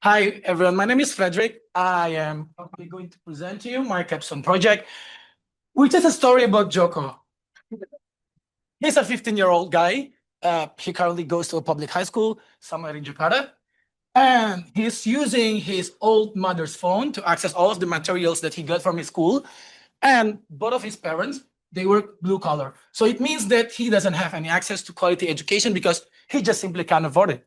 Hi, everyone. My name is Frederick. I am probably going to present to you my capstone project, which is a story about Joko. He's a 15-year-old guy. He currently goes to a public high school somewhere in Jakarta. And he's using his old mother's phone to access all of the materials that he got from his school. And both of his parents, they work blue collar. So it means that he doesn't have any access to quality education because he just simply can't afford it.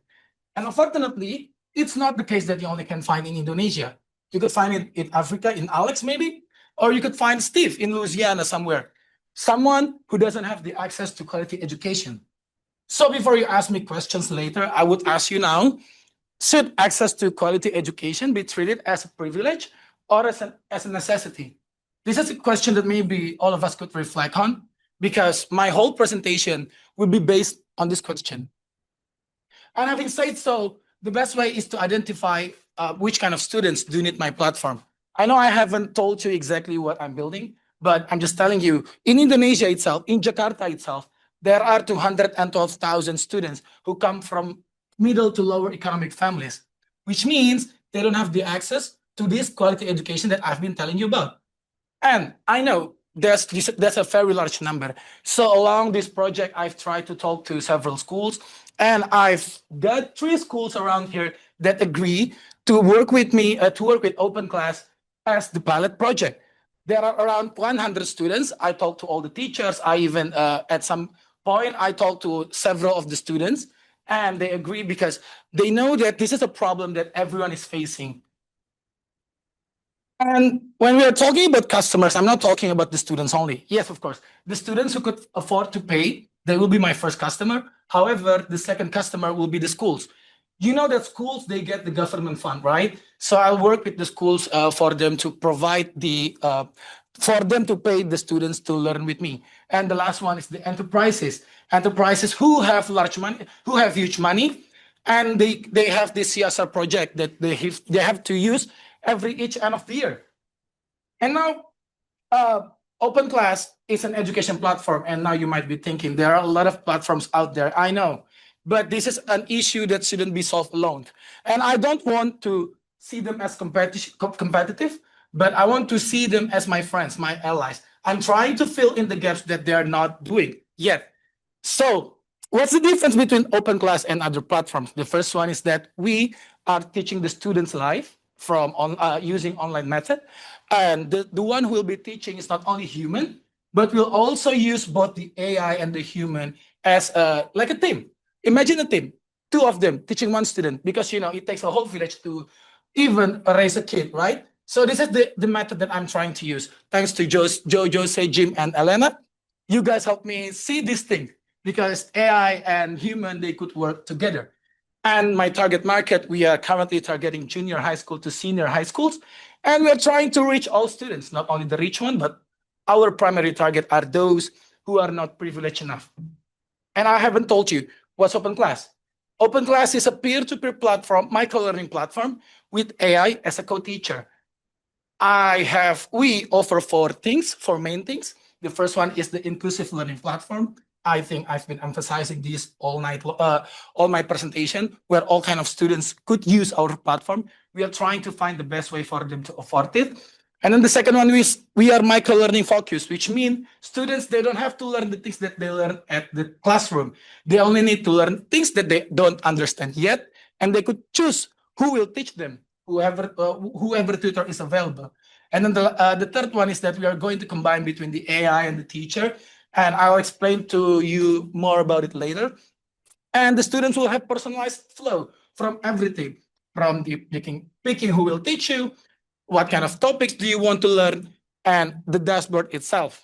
And unfortunately, it's not the case that you only can find in Indonesia. You could find it in Africa, in Alex maybe, or you could find Steve in Louisiana somewhere. Someone who doesn't have the access to quality education. So before you ask me questions later, I would ask you now, should access to quality education be treated as a privilege or as a necessity? This is a question that maybe all of us could reflect on because my whole presentation will be based on this question. And having said so, the best way is to identify which kind of students do need my platform. I know I haven't told you exactly what I'm building, but I'm just telling you, in Indonesia itself, in Jakarta itself, there are 212,000 students who come from middle to lower economic families, which means they don't have the access to this quality education that I've been telling you about. And I know that's a very large number. So along this project, I've tried to talk to several schools, and I've got 3 schools around here that agree to work with me, to work with Open Class as the pilot project. There are around 100 students. I talked to all the teachers. I even, at some point, I talked to several of the students, and they agree because they know that this is a problem that everyone is facing. And when we are talking about customers, I'm not talking about the students only. Yes, of course, the students who could afford to pay, they will be my first customer. However, the second customer will be the schools. You know that schools, they get the government fund, right? So I'll work with the schools for them to provide for them to pay the students to learn with me. And the last one is the enterprises. Enterprises who have large money, who have huge money, and they have this CSR project that they have to use each end of the year. And now, Open Class is an education platform, and now you might be thinking there are a lot of platforms out there. I know, but this is an issue that shouldn't be solved alone. And I don't want to see them as competitive, but I want to see them as my friends, my allies. I'm trying to fill in the gaps that they are not doing yet. So what's the difference between Open Class and other platforms? The first one is that we are teaching the students live from using online method. And the one who will be teaching is not only human, but we'll also use both the AI and the human as like a team. Imagine a team, 2 of them teaching 1 student, because it takes a whole village to even raise a kid, right? So this is the method that I'm trying to use. Thanks to Joe, Jose, Jim, and Elena. You guys help me see this thing because AI and human, they could work together. And my target market, we are currently targeting junior high school to senior high schools. And we're trying to reach all students, not only the rich one, but our primary target are those who are not privileged enough. And I haven't told you what's Open Class. Open Class is a peer-to-peer platform, micro-learning platform with AI as a co-teacher. We offer 4 main things. The first one is the inclusive learning platform. I think I've been emphasizing this all my presentation, where all kind of students could use our platform. We are trying to find the best way for them to afford it. And then the second one is we are micro-learning focused, which means students, they don't have to learn the things that they learn at the classroom. They only need to learn things that they don't understand yet, and they could choose who will teach them, whoever tutor is available. And then the third one is that we are going to combine between the AI and the teacher, and I'll explain to you more about it later. And the students will have personalized flow from everything, from the picking who will teach you, what kind of topics do you want to learn, and the dashboard itself.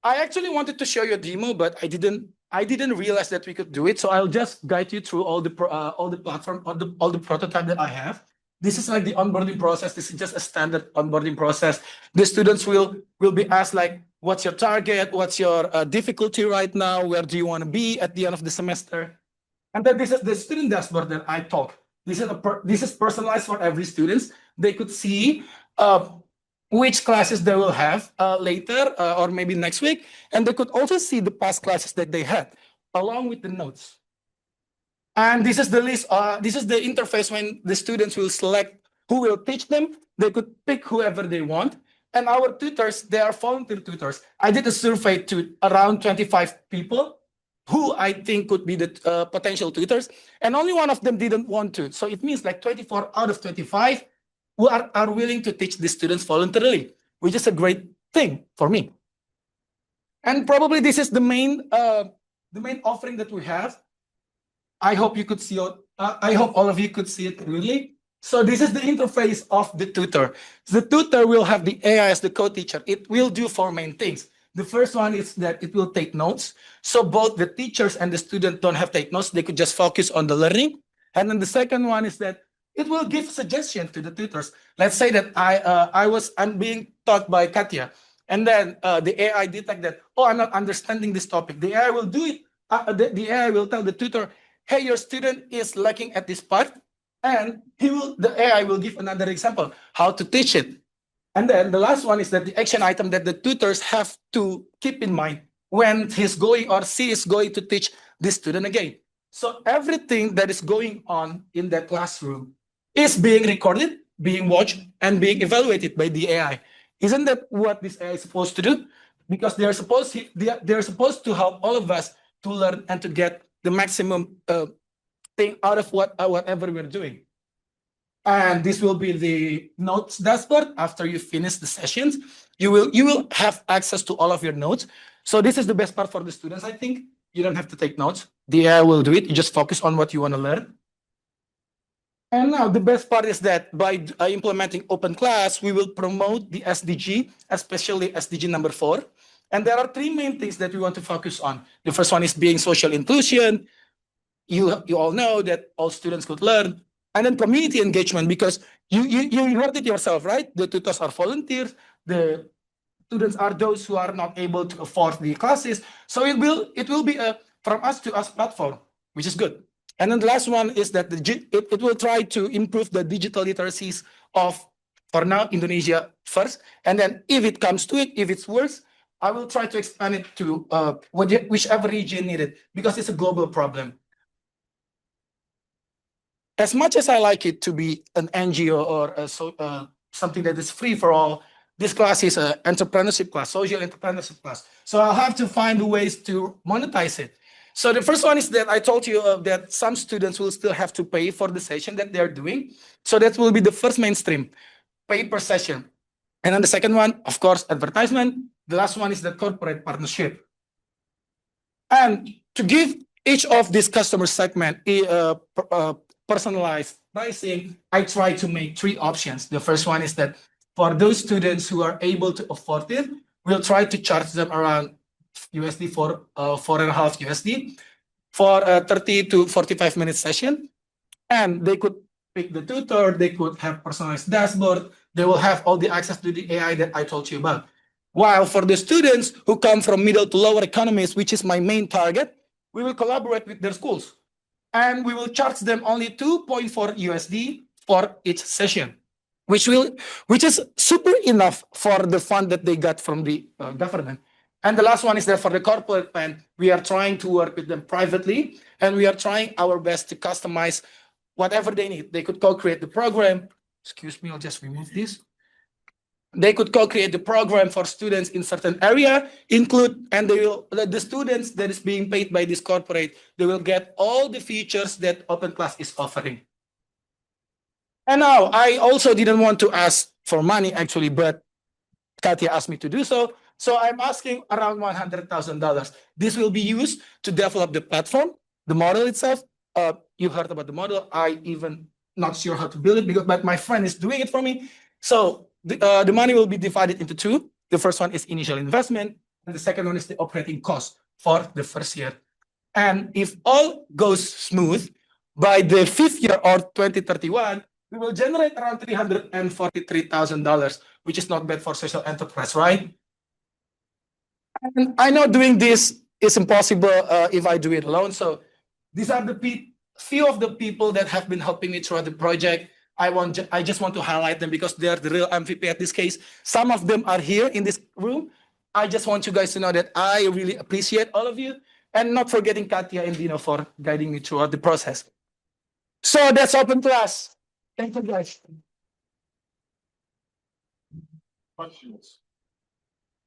I actually wanted to show you a demo, but I didn't realize that we could do it. So I'll just guide you through all the platform, all the prototype that I have. This is like the onboarding process. This is just a standard onboarding process. The students will be asked like, what's your target? What's your difficulty right now? Where do you want to be at the end of the semester? And then this is the student dashboard that I talk. This is personalized for every student. They could see which classes they will have later or maybe next week. And they could also see the past classes that they had along with the notes. And this is the list. This is the interface when the students will select who will teach them. They could pick whoever they want. And our tutors, they are volunteer tutors. I did a survey to around 25 people who I think could be the potential tutors, and only one of them didn't want to. So it means like 24 out of 25 who are willing to teach the students voluntarily, which is a great thing for me. And probably this is the main offering that we have. I hope you could see it. I hope all of you could see it clearly. So this is the interface of the tutor. The tutor will have the AI as the co-teacher. It will do four main things. The first one is that it will take notes. So both the teachers and the student don't have to take notes. They could just focus on the learning. And then the second one is that it will give suggestions to the tutors. Let's say that I'm being taught by Katya, and then the AI detect that, oh, I'm not understanding this topic. The AI will do it. The AI will tell the tutor, hey, your student is lacking at this part, and the AI will give another example how to teach it. And then the last one is that the action item that the tutors have to keep in mind when he's going or she is going to teach this student again. So everything that is going on in that classroom is being recorded, being watched, and being evaluated by the AI. Isn't that what this AI is supposed to do? Because they're supposed to help all of us to learn and to get the maximum thing out of whatever we're doing. And this will be the notes dashboard. After you finish the sessions, you will have access to all of your notes. So this is the best part for the students. I think you don't have to take notes. The AI will do it. You just focus on what you want to learn. And now the best part is that by implementing open class, we will promote the SDG, especially SDG number 4. And there are three main things that we want to focus on. The first one is being social inclusion. You all know that all students could learn. And then community engagement, because you heard it yourself, right? The tutors are volunteers. The students are those who are not able to afford the classes. So it will be a from us to us platform, which is good. And then the last one is that it will try to improve the digital literacies of, for now, Indonesia first. And then if it comes to it, if it's worse, I will try to expand it to whichever region needed, because it's a global problem. As much as I like it to be an NGO or something that is free for all, this class is an entrepreneurship class, social entrepreneurship class. So I'll have to find ways to monetize it. So the first one is that I told you that some students will still have to pay for the session that they're doing. So that will be the first mainstream, pay per session. And then the second one, of course, advertisement. The last one is the corporate partnership. And to give each of these customer segment personalized pricing, I try to make three options. The first one is that for those students who are able to afford it, we'll try to charge them around USD for 4.5 USD for a 30 to 45 minute session. And they could pick the tutor, they could have personalized dashboard, they will have all the access to the AI that I told you about. While for the students who come from middle to lower economies, which is my main target, we will collaborate with their schools. And we will charge them only 2.4 USD for each session, which is super enough for the fund that they got from the government. And the last one is that for the corporate plan, we are trying to work with them privately, and we are trying our best to customize whatever they need. They could co-create the program. Excuse me, I'll just remove this. They could co-create the program for students in certain area, and the students that is being paid by this corporate, they will get all the features that Open Class is offering. And now, I also didn't want to ask for money actually, but Katya asked me to do so. So I'm asking around $100,000. This will be used to develop the platform, the model itself. You heard about the model. I even not sure how to build it, but my friend is doing it for me. So the money will be divided into two. The first one is initial investment, and the second one is the operating cost for the first year. And if all goes smooth, by the 5th year or 2031, we will generate around $343,000, which is not bad for social enterprise, right? And I know doing this is impossible if I do it alone. So these are the few of the people that have been helping me throughout the project. I just want to highlight them because they are the real MVP at this case. Some of them are here in this room. I just want you guys to know that I really appreciate all of you. And not forgetting Katya and Dino for guiding me throughout the process. So that's open class. Thank you, guys. Questions?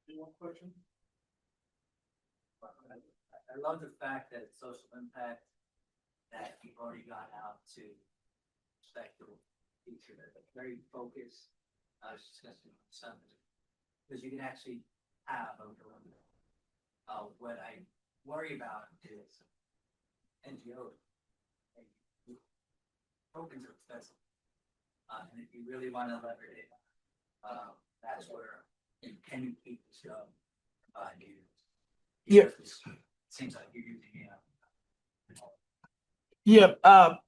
Anyone question? I love the fact that social impact that you've already gone out to respectable teacher, very focused. I was discussing with something because you can actually have a what I worry about is NGOs. Tokens are expensive, and if you really want to leverage it, that's where can you keep this going for 5 years? Yeah. Seems like you're using it. Yeah,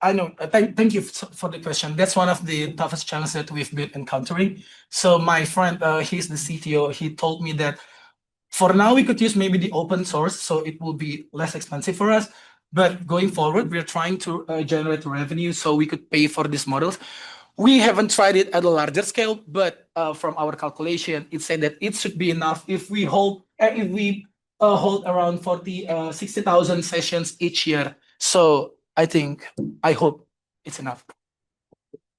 I know. Thank you for the question. That's one of the toughest challenges that we've been encountering. So my friend, he's the CTO. He told me that for now we could use maybe the open source, so it will be less expensive for us. But going forward, we're trying to generate revenue so we could pay for these models. We haven't tried it at a larger scale, but from our calculation, it said that it should be enough if we hold around 60,000 sessions each year. So I hope it's enough.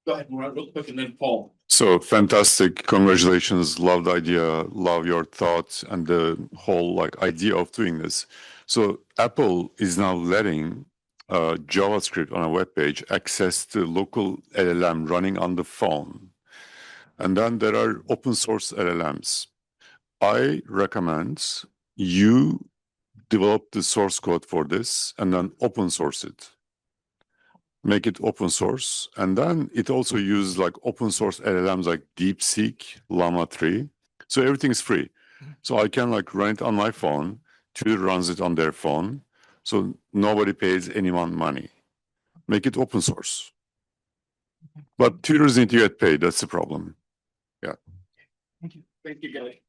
Go ahead, Murat, real quick, and then Paul. So fantastic. Congratulations. Love the idea. Love your thoughts and the whole idea of doing this. So Apple is now letting JavaScript on a web page access the local LLM running on the phone. And then there are open source LLMs. I recommend you develop the source code for this and then open source it. Make it open source, and then it also uses open source LLMs like DeepSeek, Llama 3. So everything is free. So I can run it on my phone. Tutor runs it on their phone. So nobody pays anyone money. Make it open source. But tutors need to get paid. That's the problem. Yeah. Thank you. Thank you, guys.